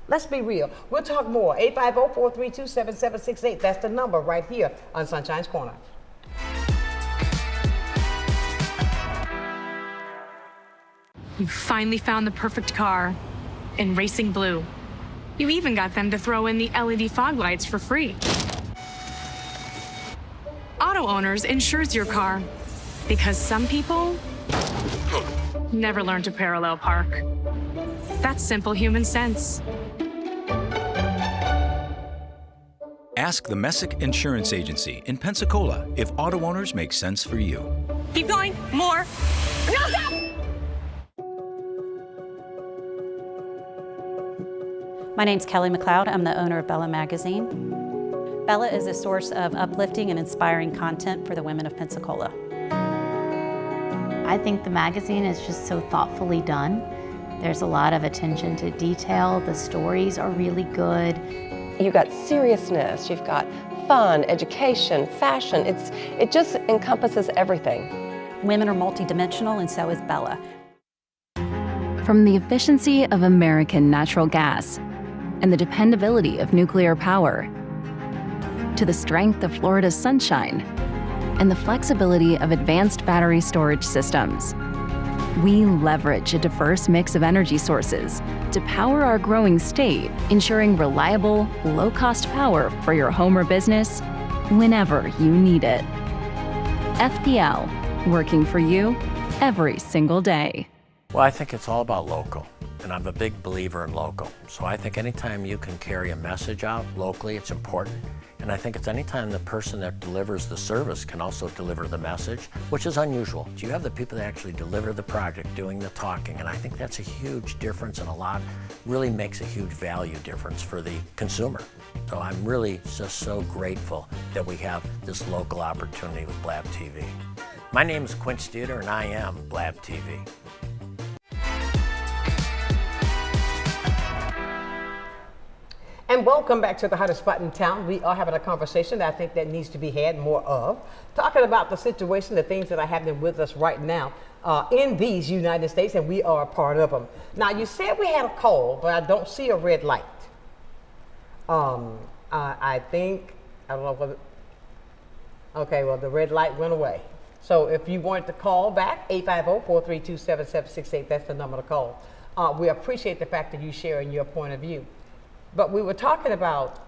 Let's be real. We'll talk more. 850-432-7768. That's the number right here on Sunshine's Corner. You finally found the perfect car in racing blue. You even got them to throw in the LED fog lights for free. Auto Owners insures your car because some people never learn to parallel park. That's simple human sense. Ask the Messick Insurance Agency in Pensacola if auto owners make sense for you. Keep going. More. No, stop! My name's Kelly McLeod. I'm the owner of Bella Magazine. Bella is a source of uplifting and inspiring content for the women of Pensacola. I think the magazine is just so thoughtfully done. There's a lot of attention to detail. The stories are really good. You've got seriousness, you've got fun, education, fashion. It just encompasses everything. Women are multidimensional, and so is Bella. From the efficiency of American natural gas and the dependability of nuclear power, to the strength of Florida's sunshine and the flexibility of advanced battery storage systems, we leverage a diverse mix of energy sources to power our growing state, ensuring reliable, low-cost power for your home or business whenever you need it. FPL, working for you every single day. Well, I think it's all about local, and I'm a big believer in local. So I think anytime you can carry a message out locally, it's important. And I think it's anytime the person that delivers the service can also deliver the message, which is unusual. You have the people that actually deliver the project doing the talking, and I think that's a huge difference, and really makes a huge value difference for the consumer. So I'm really just so grateful that we have this local opportunity with Blab TV. My name is Quint Studer, and I am Blab TV. And welcome back to the hottest spot in town. We are having a conversation that I think that needs to be had more of, talking about the situation, the things that are happening with us right now in these United States, and we are a part of them. Now, you said we had a call, but I don't see a red light. I think, I don't know whether, okay, well, the red light went away. So if you want to call back, 850-432-7768, that's the number to call. We appreciate the fact that you sharing your point of view. But we were talking about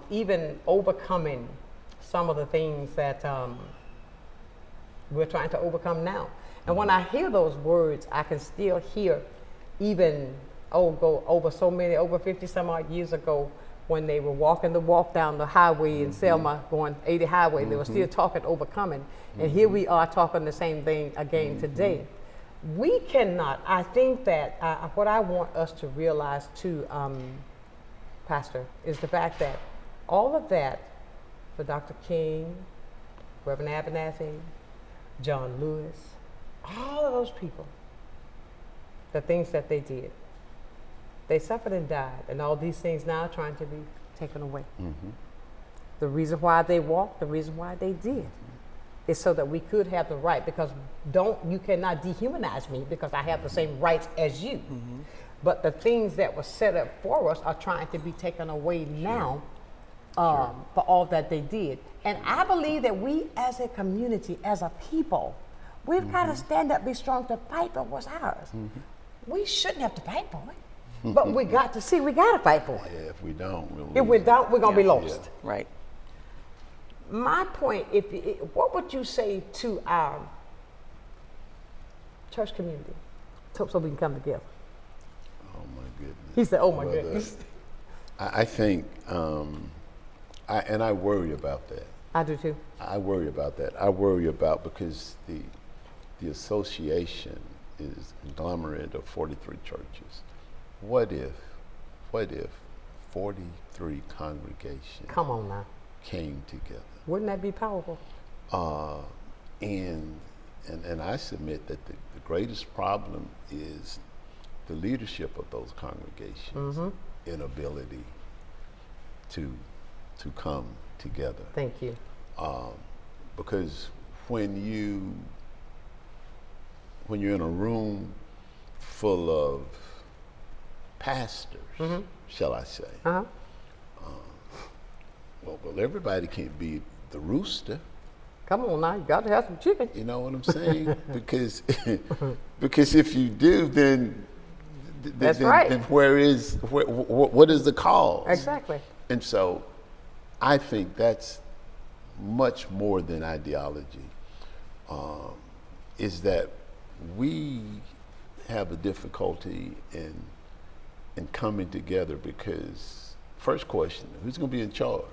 even overcoming some of the things that we're trying to overcome now. And when I hear those words, I can still hear even over 50 some odd years ago, when they were walking the walk down the highway in Selma, going 80 highway, they were still talking overcoming. And here we are talking the same thing again today. We cannot, I think that what I want us to realize too, Pastor, is the fact that all of that for Dr. King, Reverend Abernathy, John Lewis, all of those people, the things that they did, they suffered and died, and all these things now are trying to be taken away. The reason why they walked, the reason why they did, is so that we could have the right, because you cannot dehumanize me because I have the same rights as you. But the things that were set up for us are trying to be taken away now for all that they did. And I believe that we as a community, as a people, we've got to stand up, be strong to fight for what's ours. We shouldn't have to fight for it. But we got to see, we got to fight for it. Yeah, if we don't, we're going to be lost. Yeah. Right. My point, what would you say to our church community so we can come together? Oh my goodness. He said, oh my goodness. I think, and I worry about that. I do too. I worry about that. I worry about, because the association is a conglomerate of 43 churches. What if 43 congregations come on now came together? Wouldn't that be powerful? And I submit that the greatest problem is the leadership of those congregations' inability to come together. Thank you. Because when you're in a room full of pastors, shall I say, well, everybody can't be the rooster. Come on now, you got to have some chicken. You know what I'm saying? because if you do, then that's right. Then what is the cause? Exactly. And so I think that's much more than ideology, is that we have a difficulty in coming together, because first question, who's going to be in charge?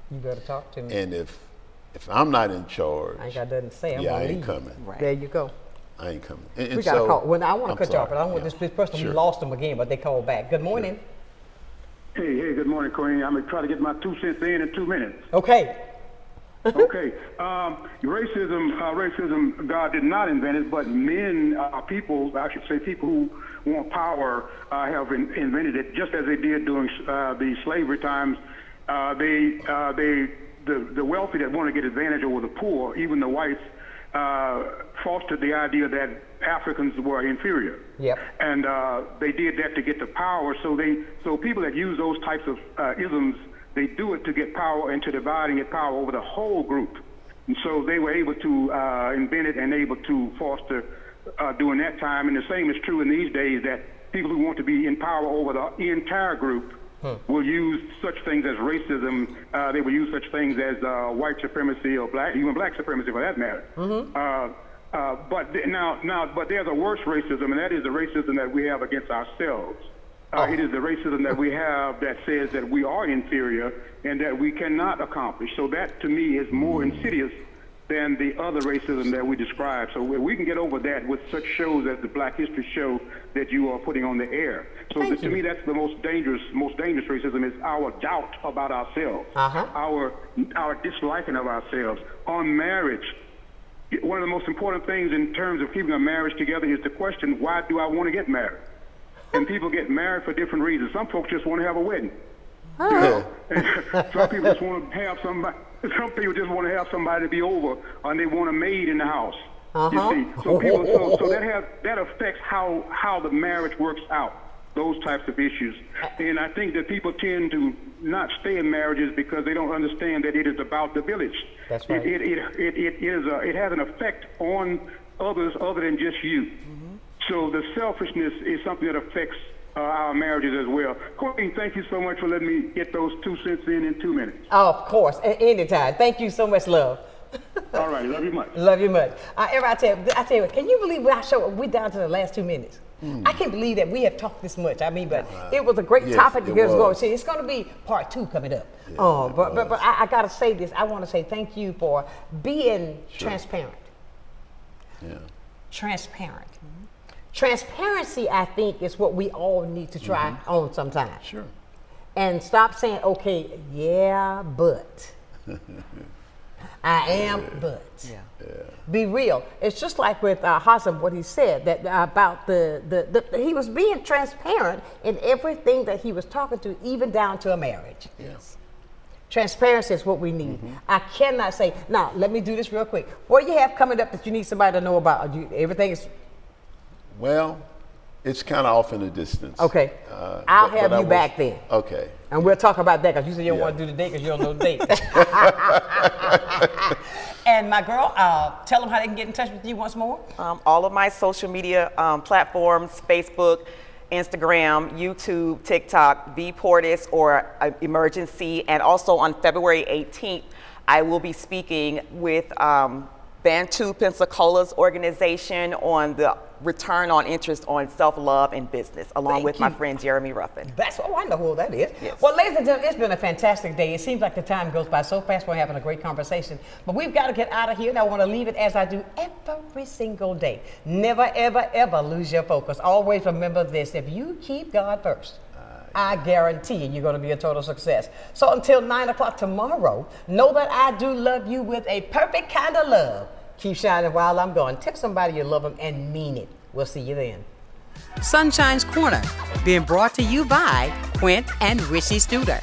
You better talk to me. And if I'm not in charge, I ain't got nothing to say. I ain't coming. Right. There you go. I ain't coming. We got a call. Well, I want to cut you off, but I don't want this person. We lost them again, but they called back. Good morning. Hey, good morning, Queen. I'm gonna try to get my 2 cents in 2 minutes. Okay. Okay. Racism, God did not invent it, but men, people, I should say people who want power, have invented it, just as they did during the slavery times. The wealthy that want to get advantage over the poor, even the whites, fostered the idea that Africans were inferior. Yep. And they did that to get the power. So people that use those types of isms, they do it to get power and to divide and get power over the whole group. And so they were able to invent it and able to foster during that time. And the same is true in these days, that people who want to be in power over the entire group will use such things as racism. They will use such things as white supremacy or even black supremacy, for that matter. But there's a worse racism, and that is the racism that we have against ourselves. It is the racism that we have that says that we are inferior and that we cannot accomplish. So that, to me, is more insidious than the other racism that we describe. So we can get over that with such shows as the Black History Show that you are putting on the air. So to me, that's the most dangerous racism, is our doubt about ourselves, our disliking of ourselves. On marriage, one of the most important things in terms of keeping a marriage together is the question, why do I want to get married? And people get married for different reasons. Some folks just want to have a wedding. You know? Some people just want to have somebody. Some people just want to have somebody to be over, and they want a maid in the house. You see, so people, so that affects how the marriage works out. Those types of issues, and I think that people tend to not stay in marriages because they don't understand that it is about the village. That's right. It has an effect on others other than just you. So the selfishness is something that affects our marriages as well. Courtney, thank you so much for letting me get those 2 cents in 2 minutes. Oh, of course, anytime. Thank you so much, love. All right, love you much. Love you much. I tell you, can you believe we're down to the last 2 minutes? I can't believe that we have talked this much. I mean, but it was a great topic to get us going. See, it's going to be part 2 coming up. But I got to say this. I want to say thank you for being transparent. Transparent. Transparency, I think, is what we all need to try on sometimes. Sure. And stop saying, okay, yeah, but. I am, but. Be real. It's just like with Hassan, what he said, that about he was being transparent in everything that he was talking to, even down to a marriage. Yes. Transparency is what we need. I cannot say, now, let me do this real quick. What do you have coming up that you need somebody to know about? Everything is... Well, it's kind of off in the distance. Okay. I'll have you back then. Okay. And we'll talk about that, because you said you don't want to do the date because you don't know the date. And my girl, tell them how they can get in touch with you once more. All of my social media platforms, Facebook, Instagram, YouTube, TikTok, V Portis or Emergency. And also on February 18th, I will be speaking with Bantu Pensacola's organization on the return on interest on self-love and business, along with my friend Jeremy Ruffin. That's I know who that is. Yes. Well, ladies and gentlemen, it's been a fantastic day. It seems like the time goes by so fast. We're having a great conversation, but we've got to get out of here, and I want to leave it as I do every single day. Never, ever, ever lose your focus. Always remember this: if you keep God first, I guarantee you're going to be a total success. So until 9 o'clock tomorrow, know that I do love you with a perfect kind of love. Keep shining while I'm gone. Tell somebody you love them and mean it. We'll see you then. Sunshine's Corner, being brought to you by Quint and Richie Studer.